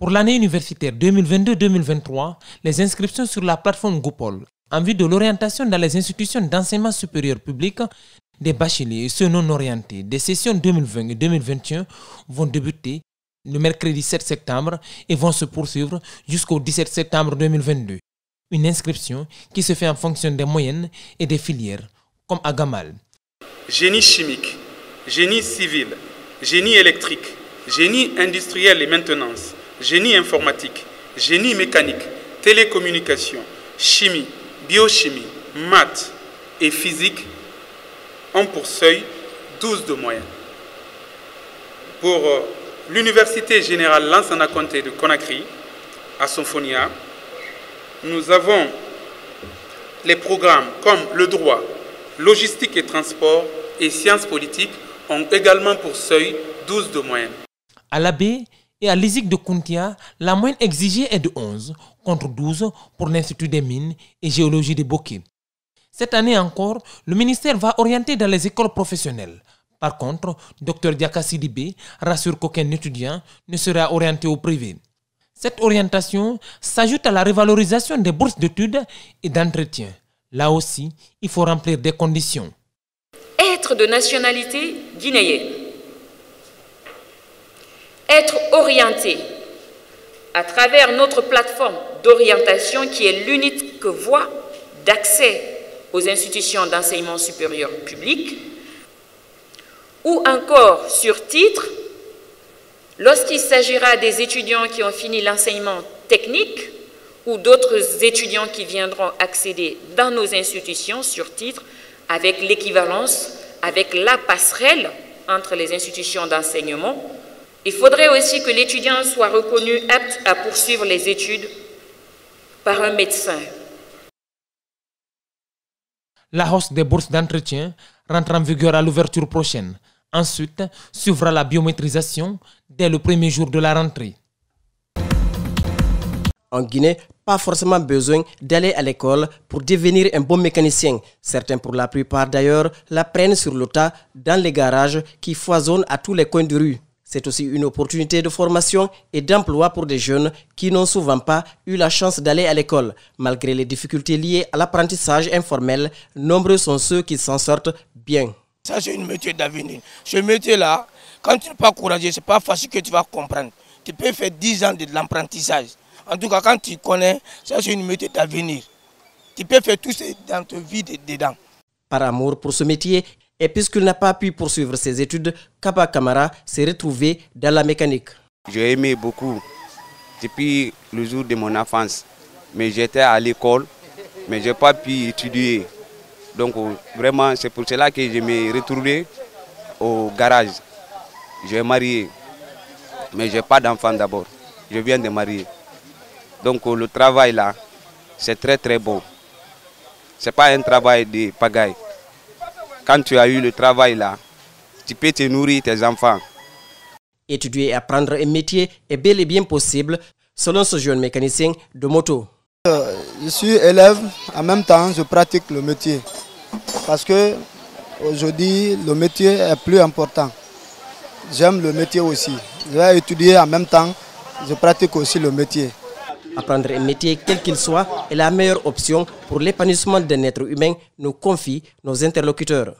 Pour l'année universitaire 2022-2023, les inscriptions sur la plateforme Goupol en vue de l'orientation dans les institutions d'enseignement supérieur public des bacheliers et ceux non orientés des sessions 2020 et 2021 vont débuter le mercredi 7 septembre et vont se poursuivre jusqu'au 17 septembre 2022. Une inscription qui se fait en fonction des moyennes et des filières, comme à Gamal. Génie chimique, génie civil, génie électrique, génie industriel et maintenance, génie informatique, génie mécanique, télécommunication, chimie, biochimie, maths et physique ont pour seuil 12 de moyenne. Pour l'Université générale Lansana Conté de Conakry, à Sonfonia, nous avons les programmes comme le droit, logistique et transport et sciences politiques ont également pour seuil 12 de moyenne. À l'Abbé et à l'ISIC de Kountia, la moyenne exigée est de 11 contre 12 pour l'Institut des mines et géologie de Bokeh. Cette année encore, le ministère va orienter dans les écoles professionnelles. Par contre, Dr Diaka Sidibé rassure qu'aucun étudiant ne sera orienté au privé. Cette orientation s'ajoute à la revalorisation des bourses d'études et d'entretien. Là aussi, il faut remplir des conditions. Être de nationalité guinéenne. Être orienté à travers notre plateforme d'orientation qui est l'unique voie d'accès aux institutions d'enseignement supérieur public, ou encore sur titre, lorsqu'il s'agira des étudiants qui ont fini l'enseignement technique ou d'autres étudiants qui viendront accéder dans nos institutions sur titre avec l'équivalence, avec la passerelle entre les institutions d'enseignement. Il faudrait aussi que l'étudiant soit reconnu apte à poursuivre les études par un médecin. La hausse des bourses d'entretien rentre en vigueur à l'ouverture prochaine. Ensuite, suivra la biométrisation dès le premier jour de la rentrée. En Guinée, pas forcément besoin d'aller à l'école pour devenir un bon mécanicien. Certains, pour la plupart d'ailleurs, l'apprennent sur le tas dans les garages qui foisonnent à tous les coins de rue. C'est aussi une opportunité de formation et d'emploi pour des jeunes qui n'ont souvent pas eu la chance d'aller à l'école. Malgré les difficultés liées à l'apprentissage informel, nombreux sont ceux qui s'en sortent bien. Ça, c'est un métier d'avenir. Ce métier-là, quand tu n'es pas courageux, ce n'est pas facile que tu vas comprendre. Tu peux faire 10 ans de l'apprentissage. En tout cas, quand tu connais, ça, c'est un métier d'avenir. Tu peux faire tout ça dans ta vie dedans. Par amour pour ce métier, et puisqu'il n'a pas pu poursuivre ses études, Kaba Kamara s'est retrouvé dans la mécanique. J'ai aimé beaucoup depuis le jour de mon enfance. Mais j'étais à l'école, mais je n'ai pas pu étudier. Donc vraiment, c'est pour cela que je me retrouvé au garage. J'ai marié, mais je n'ai pas d'enfant d'abord. Je viens de marier. Donc le travail là, c'est très très beau. Ce n'est pas un travail de pagaille. Quand tu as eu le travail là, tu peux te nourrir tes enfants. Étudier et apprendre un métier est bel et bien possible, selon ce jeune mécanicien de moto. Je suis élève, en même temps je pratique le métier. Parce que aujourd'hui, le métier est plus important. J'aime le métier aussi. Je vais étudier en même temps, je pratique aussi le métier. Apprendre un métier quel qu'il soit est la meilleure option pour l'épanouissement d'un être humain, nous confient nos interlocuteurs.